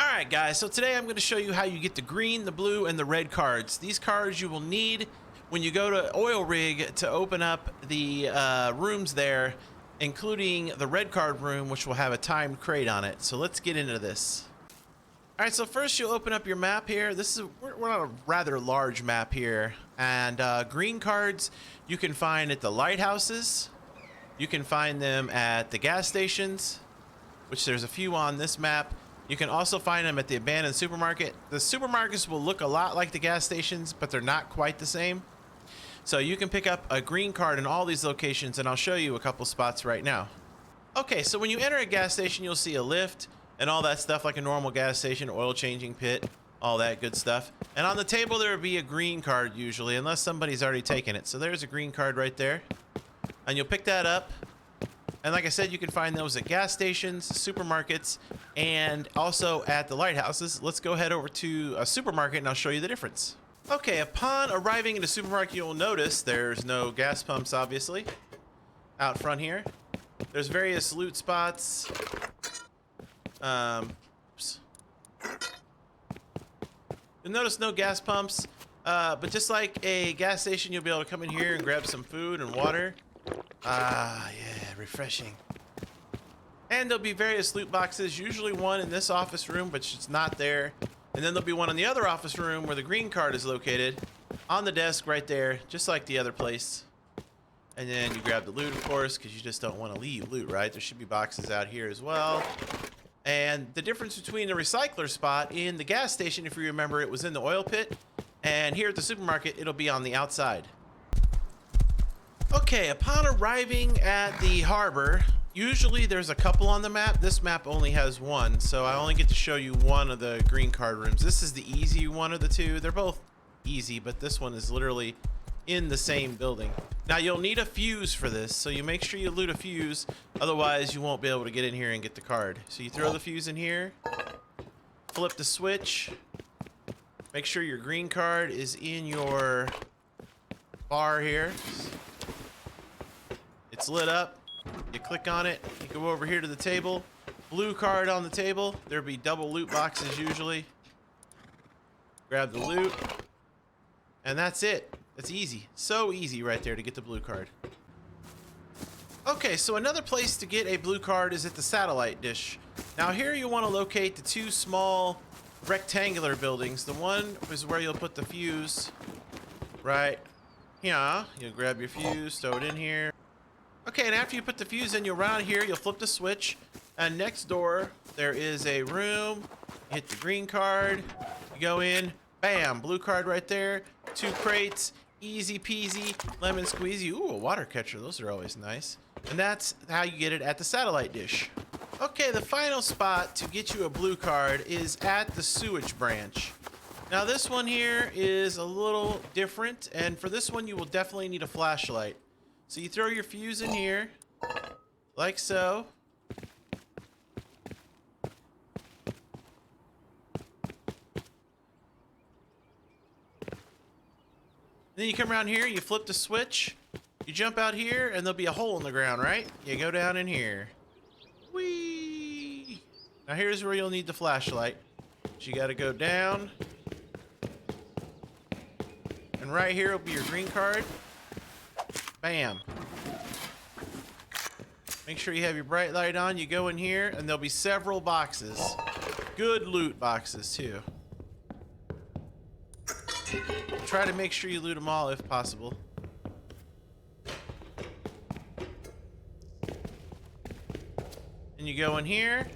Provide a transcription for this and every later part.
Alright guys, so today I'm going to show you how you get the green, the blue, and the red cards. These cards you will need when you go to Oil Rig to open up the rooms there, including the red card room, which will have a timed crate on it. So let's get into this. Alright, so first you'll open up your map here. We're on a rather large map here. And green cards you can find at the lighthouses. You can find them at the gas stations, which there's a few on this map. You can also find them at the abandoned supermarket. The supermarkets will look a lot like the gas stations, but they're not quite the same. So you can pick up a green card in all these locations, and I'll show you a couple spots right now. Okay, so when you enter a gas station, you'll see a lift and all that stuff like a normal gas station, oil changing pit, all that good stuff. And on the table, there will be a green card usually, unless somebody's already taken it. So there's a green card right there. And you'll pick that up. And like I said, you can find those at gas stations, supermarkets, and also at the lighthouses. Let's go head over to a supermarket and I'll show you the difference. Okay, upon arriving in the supermarket, you'll notice there's no gas pumps, obviously, out front here. There's various loot spots. Oops. You'll notice no gas pumps, but just like a gas station, you'll be able to come in here and grab some food and water. Ah, yeah, refreshing. And there'll be various loot boxes, usually one in this office room, but it's not there. And then there'll be one in the other office room where the green card is located, on the desk right there, just like the other place. And then you grab the loot, of course, because you just don't want to leave loot, right? There should be boxes out here as well. And the difference between the recycler spot in the gas station, if you remember, it was in the oil pit. And here at the supermarket, it'll be on the outside. Okay, upon arriving at the harbor, usually there's a couple on the map. This map only has one, so I only get to show you one of the green card rooms. This is the easy one of the two. They're both easy, but this one is literally in the same building. Now, you'll need a fuse for this, so you make sure you loot a fuse. Otherwise, you won't be able to get in here and get the card. So you throw the fuse in here, flip the switch, make sure your green card is in your bar here. It's lit up. You click on it. You go over here to the table. Blue card on the table. There'll be double loot boxes usually. Grab the loot. And that's it. It's easy. So easy right there to get the blue card. Okay, so another place to get a blue card is at the satellite dish. Now here you want to locate the two small rectangular buildings. The one is where you'll put the fuse. Right here. You'll grab your fuse, throw it in here. Okay, and after you put the fuse in, you'll run out here, you'll flip the switch, and next door, there is a room. You hit the green card, you go in, bam, blue card right there, 2 crates, easy peasy, lemon squeezy. Ooh, a water catcher, those are always nice. And that's how you get it at the satellite dish. Okay, the final spot to get you a blue card is at the sewage branch. Now this one here is a little different, and for this one you will definitely need a flashlight. So you throw your fuse in here, like so. Then you come around here, you flip the switch, you jump out here, and there'll be a hole in the ground, right? You go down in here. Whee! Now here's where you'll need the flashlight. So you gotta go down. And right here will be your green card. Bam. Make sure you have your bright light on. You go in here, and there'll be several boxes. Good loot boxes, too. Try to make sure you loot them all if possible. And you go in here,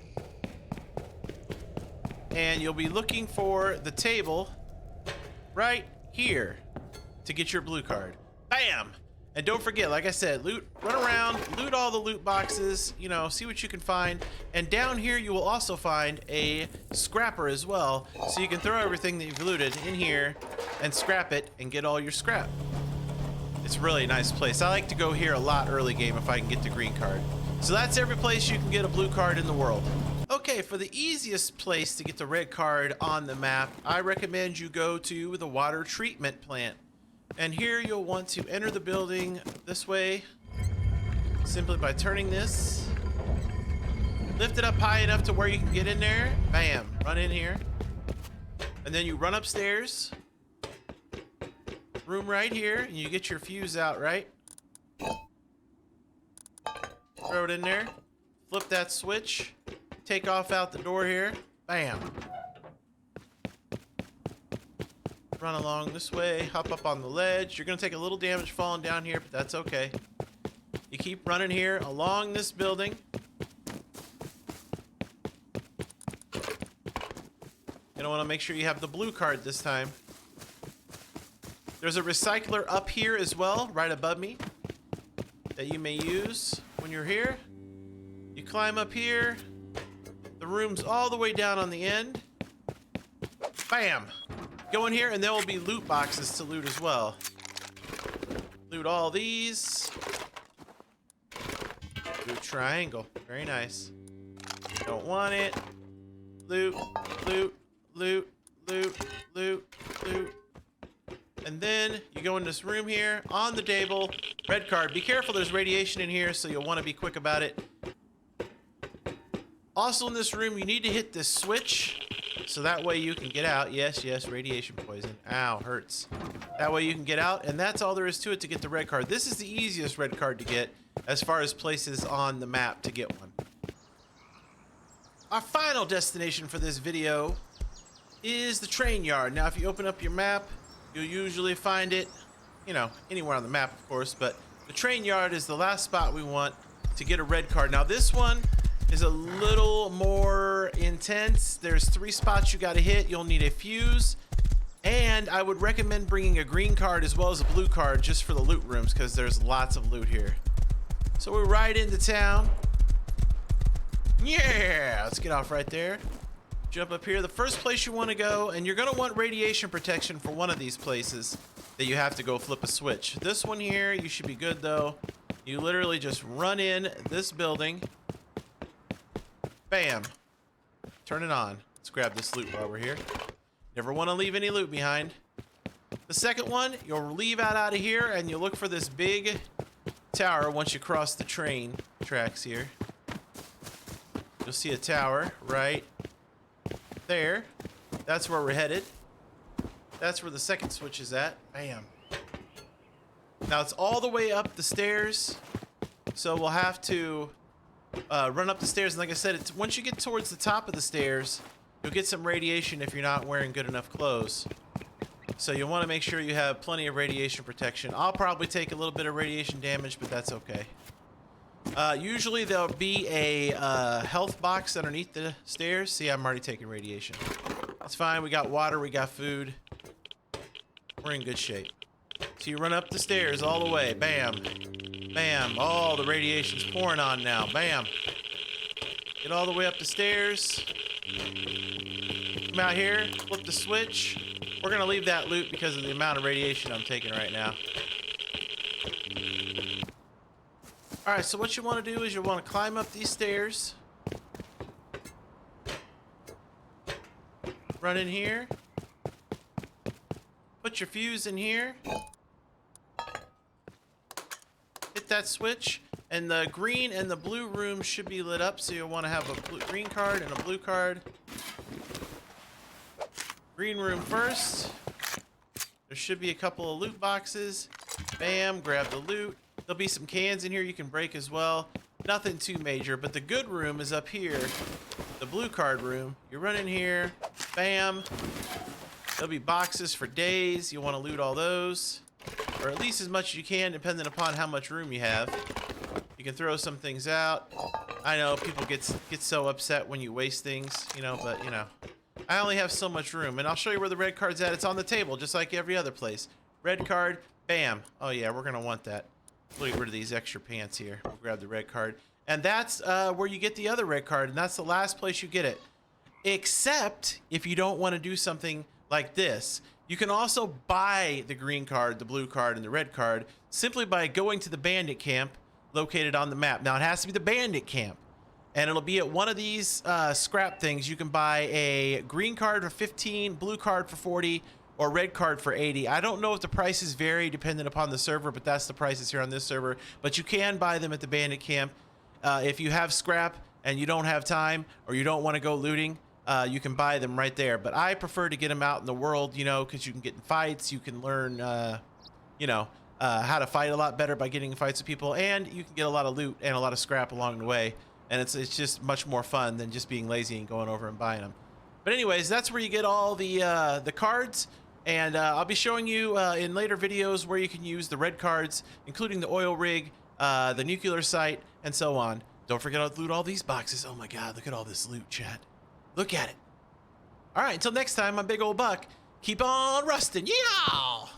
and you'll be looking for the table right here to get your blue card. Bam! And don't forget, like I said, run around, loot all the loot boxes, you know, see what you can find. And down here, you will also find a scrapper as well. So you can throw everything that you've looted in here and scrap it and get all your scrap. It's a really nice place. I like to go here a lot early game if I can get the green card. So that's every place you can get a blue card in the world. Okay, for the easiest place to get the red card on the map, I recommend you go to the water treatment plant. And here you'll want to enter the building this way, simply by turning this. Lift it up high enough to where you can get in there. Bam, run in here. And then you run upstairs. Room right here, and you get your fuse out, right? Throw it in there. Flip that switch. Take off out the door here. Bam. Run along this way. Hop up on the ledge. You're going to take a little damage falling down here, but that's okay. You keep running here along this building. You're going to want to make sure you have the blue card this time. There's a recycler up here as well, right above me, that you may use when you're here. You climb up here. The room's all the way down on the end. Bam! Go in here and there will be loot boxes to loot as well. Loot all these. Loot triangle. Very nice. Don't want it. Loot, loot, loot, loot, loot, loot. And then you go in this room here, on the table, red card. Be careful, there's radiation in here, so you'll want to be quick about it. Also in this room, you need to hit this switch, so that way you can get out. Yes, yes, radiation poison. Ow, hurts. That way you can get out, and that's all there is to it to get the red card. This is the easiest red card to get as far as places on the map to get one. Our final destination for this video is the train yard. Now, if you open up your map, you'll usually find it, you know, anywhere on the map, of course, but the train yard is the last spot we want to get a red card. Now, this one is a little more intense. There's 3 spots you got to hit. You'll need a fuse, and I would recommend bringing a green card as well as a blue card just for the loot rooms, because there's lots of loot here. So we ride into town. Yeah, let's get off right there. Jump up here. The first place you want to go, and you're going to want radiation protection for one of these places that you have to go flip a switch. This one here, you should be good though. You literally just run in this building. Bam. Turn it on. Let's grab this loot while we're here. Never want to leave any loot behind. The second one, you'll leave out of here and you look for this big tower once you cross the train tracks here. You'll see a tower right there. That's where we're headed. That's where the second switch is at. Bam. Now it's all the way up the stairs, so we'll have to run up the stairs. And like I said, it's once you get towards the top of the stairs, you'll get some radiation if you're not wearing good enough clothes. So you want to make sure you have plenty of radiation protection. I'll probably take a little bit of radiation damage, but that's okay. Usually there'll be a health box underneath the stairs. See, I'm already taking radiation. That's fine. We got water. We got food. We're in good shape. So you run up the stairs all the way. Bam. Bam. Oh, the radiation's pouring on now. Bam. Get all the way up the stairs. Come out here. Flip the switch. We're going to leave that loot because of the amount of radiation I'm taking right now. Alright, so what you want to do is you want to climb up these stairs. Run in here. Put your fuse in here. Hit that switch. And the green and the blue room should be lit up, so you'll want to have a green card and a blue card. Green room first. There should be a couple of loot boxes. Bam, grab the loot. There'll be some cans in here you can break as well. Nothing too major, but the good room is up here. The blue card room. You run in here. Bam. There'll be boxes for days. You want to loot all those. Or at least as much as you can, depending upon how much room you have. You can throw some things out. I know people get so upset when you waste things, you know, but you know. I only have so much room, and I'll show you where the red card's at. It's on the table, just like every other place. Red card, bam. Oh yeah, we're gonna want that. We'll get rid of these extra pants here. We'll grab the red card. And that's where you get the other red card, and that's the last place you get it. Except if you don't want to do something like this. You can also buy the green card, the blue card, and the red card simply by going to the bandit camp located on the map. Now, it has to be the bandit camp. And it'll be at one of these scrap things. You can buy a green card for 15, blue card for 40, or red card for 80. I don't know if the prices vary depending upon the server, but that's the prices here on this server. But you can buy them at the bandit camp if you have scrap and you don't have time or you don't want to go looting, you can buy them right there. But I prefer to get them out in the world, you know, because you can get in fights, you can learn, you know, how to fight a lot better by getting in fights with people, and you can get a lot of loot and a lot of scrap along the way. And it's just much more fun than just being lazy and going over and buying them. But anyways, that's where you get all the cards. And I'll be showing you in later videos where you can use the red cards, including the oil rig, the nuclear site, and so on. Don't forget to loot all these boxes. Oh my God, look at all this loot, chat. Look at it. All right, until next time, I'm Big Ol' Buck. Keep on rusting. Yeehaw!